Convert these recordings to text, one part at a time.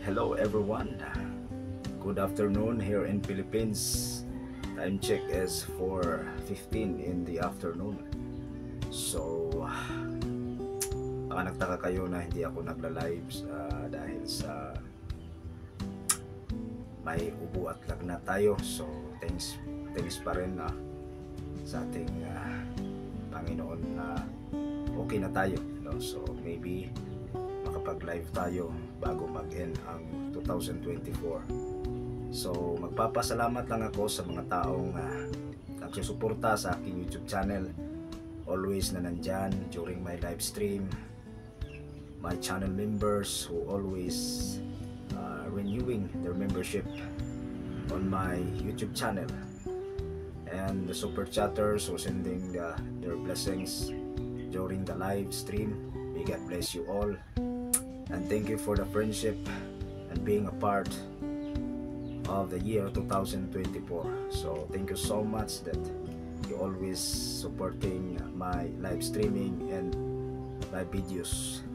Hello everyone. Good afternoon here in Philippines. Time check is 4:15 in the afternoon. So, baka nagtaka kayo na hindi ako nagla-live dahil sa may ubo at lagnat tayo. So, thanks pa rin sa ating Panginoon na okay na tayo, no? So, maybe makapag-live tayo bago mag-end ang 2024. So magpapasalamat lang ako sa mga taong nagsusuporta sa aking YouTube channel, always na nandyan during my live stream, my channel members who always renewing their membership on my YouTube channel, and the super chatters who sending their blessings during the live stream. May God bless you all. And thank you for the friendship and being a part of the year 2024. So thank you so much that you always supporting my live streaming and my videos.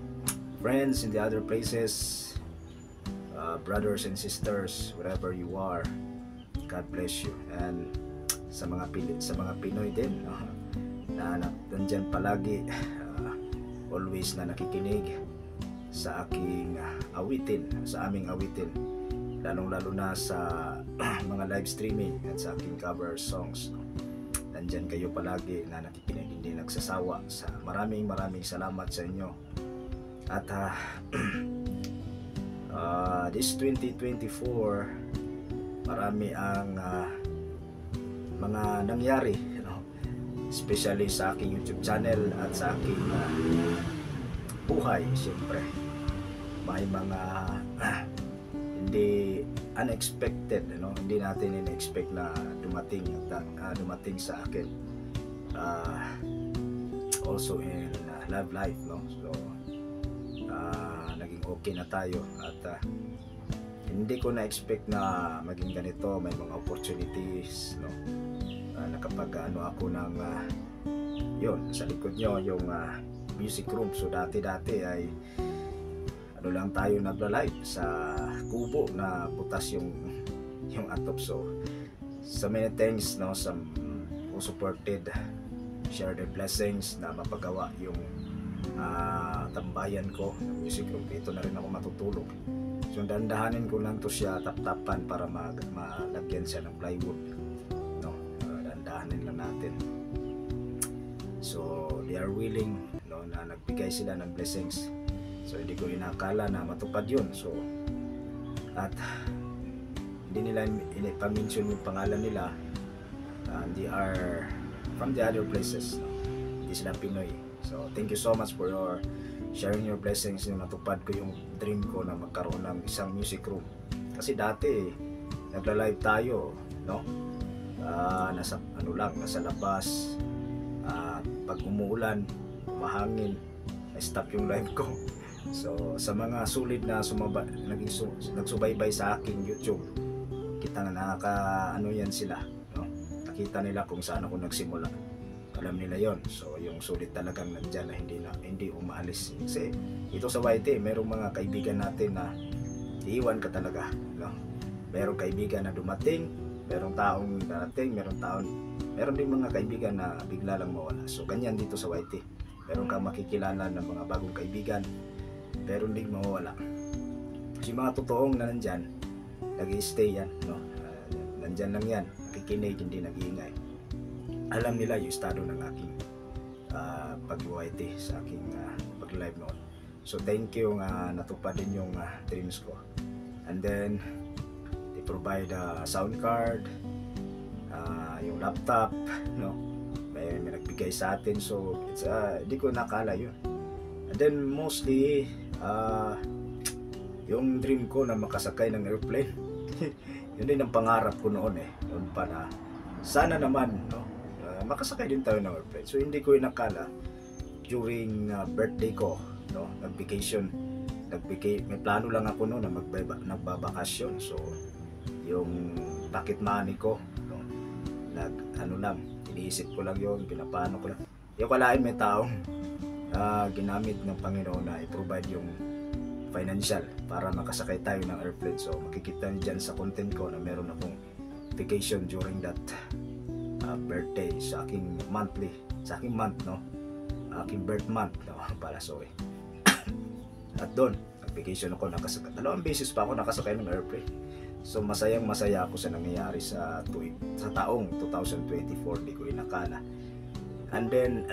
Friends in the other places, brothers and sisters, wherever you are, God bless you. And sa mga Pinoy din na nandyan palagi, always na nakikinig sa aking awitin, sa aming awitin, lalong-lalo na sa mga live streaming at sa aking cover songs. Nandyan kayo palagi na nakikinig, hindi nagsasawa. Maraming salamat sa inyo. At this 2024, marami ang mga nangyari, especially sa aking YouTube channel at sa aking buhay. Siyempre may mga hindi unexpected, hindi natin in-expect na dumating sa akin, also in love life, so naging okay na tayo at hindi ko na-expect na maging ganito. May mga opportunities, nakapag ako ng yun, sa likod nyo yung music room. So dati ay lang tayo nagla-live sa kubo na butas yung atop. So many thanks, sa who supported, share their blessings na mapagawa yung tambayan ko ng music room. Dito na rin ako matutulog. So dandahanin ko lang to siya, tap-tapan para malagyan siya ng plywood, dandahanin lang natin. So they are willing, na nagbigay sila ng blessings. So hindi ko inakala na matupad yun. So at hindi nila ipamention yung pangalan nila. They are from the other places, hindi sila Pinoy. So thank you so much for your sharing your blessings na matupad ko yung dream ko na magkaroon ng isang music room. Kasi dati nagla-live tayo, nasa labas, pag umuulan, mahangin, stop yung live ko. So sa mga sulit na nagsubaybay sa aking YouTube, kita na yan sila, nakita nila kung saan ako nagsimula. Alam nila yon. So yung sulit talagang nandyan na hindi umaalis. Kasi ito sa YT, merong mga kaibigan natin na iiwan ka talaga, merong kaibigan na dumating, merong taong darating, meron din mga kaibigan na bigla lang mawala. So ganyan dito sa YT, meron kang makikilala ng mga bagong kaibigan, meron din mawawala. Kasi mga totoong na nandyan, nag-i-stay yan, nandyan lang yan, nakikinig, hindi nag-iingay. Alam nila yung estado ng aking pag-YT, sa aking pag-live noon. So thank you nga natupad din yung dreams ko. And then they provide a sound card, yung laptop, may nagbigay sa atin. So it's hindi ko nakala yun. And then mostly yung dream ko na makasakay ng airplane. Yun din ang pangarap ko noon, noon pa, na sana naman, makasakay din tayo ng airplane. So hindi ko inakala during birthday ko, nag-vacation, may plano lang ako noon na nagbabakasyon. So yung pocket money ko, iniisip ko lang yun, pinapano ko lang. Yung kalain may taong ginamit ng Panginoon na i-provide yung financial para makasakay tayo ng airplane. So makikita niyo dyan sa content ko na meron akong vacation during that birthday sa aking month, no, aking birth month, no, pala, sorry. At doon vacation ako, nakasakay, 2 beses pa ako nakasakay ng airplane. So masaya ako sa nangyayari sa taong 2024, di ko inakala. And then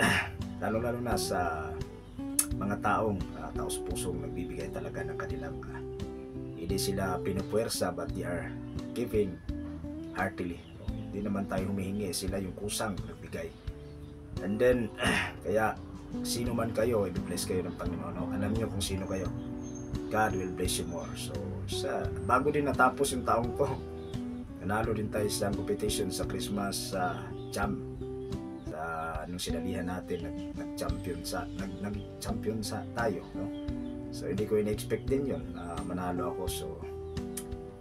lalo na sa mga taong taos pusong nagbibigay talaga ng kanilang hindi sila pinupuwersa, but they are giving heartily. Hindi naman tayo humihingi, sila yung kusang nagbigay. And then kaya sino man kayo, i-bless kayo ng Panginoon, no? Alam niyo kung sino kayo, God will bless you more. So bago din natapos yung taong to, nanalo din tayo sa competition sa Christmas jam nung sinalihan natin, nag-champion sa tayo, no? So hindi ko in-expect din yun, manalo ako. So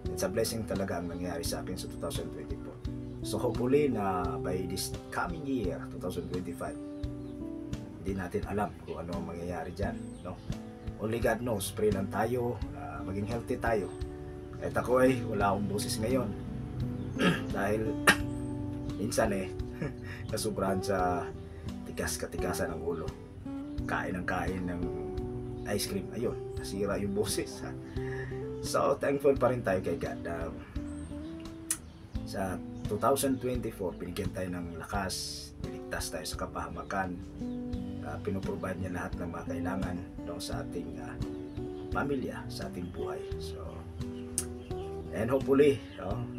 it's a blessing talaga ang nangyari sa akin sa 2024. So hopefully na by this coming year 2025, hindi natin alam kung ano ang mangyayari dyan, no? Only God knows. Pray lang tayo, maging healthy tayo. Kahit ako ay wala akong boses ngayon dahil minsan nasubrahan sa katikasan ng ulo, kain ng ice cream, ayun, nasira yung boses. So thankful pa rin tayo kay God. Sa 2024 binigyan tayo ng lakas, niligtas tayo sa kapahamakan, pinoprovide niya lahat ng mga kailangan, no, sa ating pamilya, sa ating buhay. So and hopefully,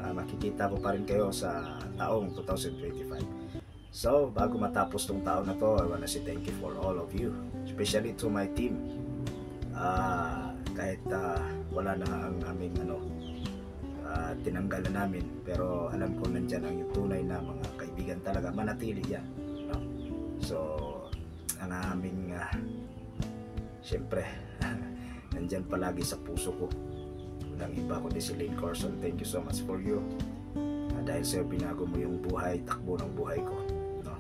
makikita ko pa rin kayo sa taong 2025. So bago matapos tong taon na to, I wanna say thank you for all of you, especially to my team. Kahit wala na ang aming tinanggal na namin, pero alam ko nandyan ang yung tunay na mga kaibigan talaga, manatili yan, no? So ang aming syempre nandyan palagi sa puso ko, walang iba kundi si Lane Carson. Thank you so much for you, dahil sa'yo binago mo yung takbo ng buhay ko, no?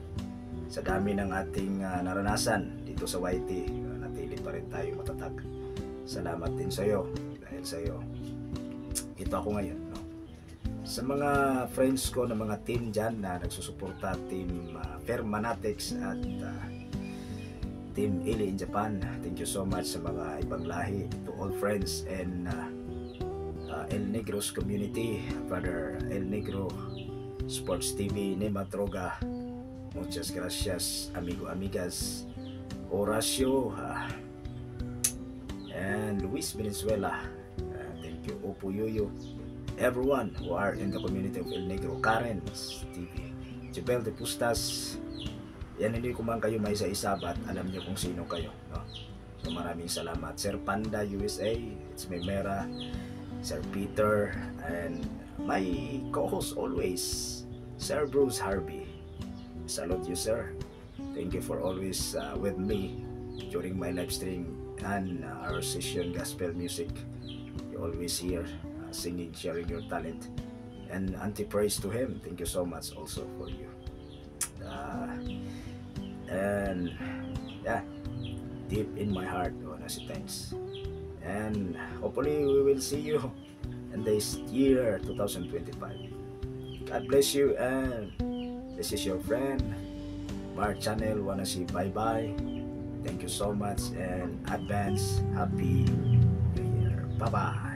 Sa dami ng ating naranasan dito sa YT, natili pa rin tayo matatag. Salamat din sa'yo, dahil sa'yo ito ako ngayon, no? Sa mga friends ko na mga team dyan na nagsusuporta, team Fermanatics at Team Ili in Japan, thank you so much. Sa mga ibang lahi, to all friends and El Negro's community, Brother El Negro Sports TV, Nema Droga, muchas gracias, amigo, amigas, Horacio, and Luis Venezuela, thank you, Opo Yuyo, everyone who are in the community of El Negro, Karen TV, Jebel de Pustas. Yan, hindi ko man kayo may isa-isa, but alam niyo kung sino kayo, no? So maraming salamat. Sir Panda USA, it's Memera, Sir Peter, and my co-host always, Sir Bruce Harvey. Salute you, sir. Thank you for always with me during my live stream and our session gospel music. You always here singing, sharing your talent, and anti-praise to him. Thank you so much also for you. And yeah, deep in my heart, I wanna say thanks. And hopefully we will see you in this year 2025. God bless you, and this is your friend Mark Channel. Wanna say bye bye. Thank you so much, and advance happy new year. Bye bye.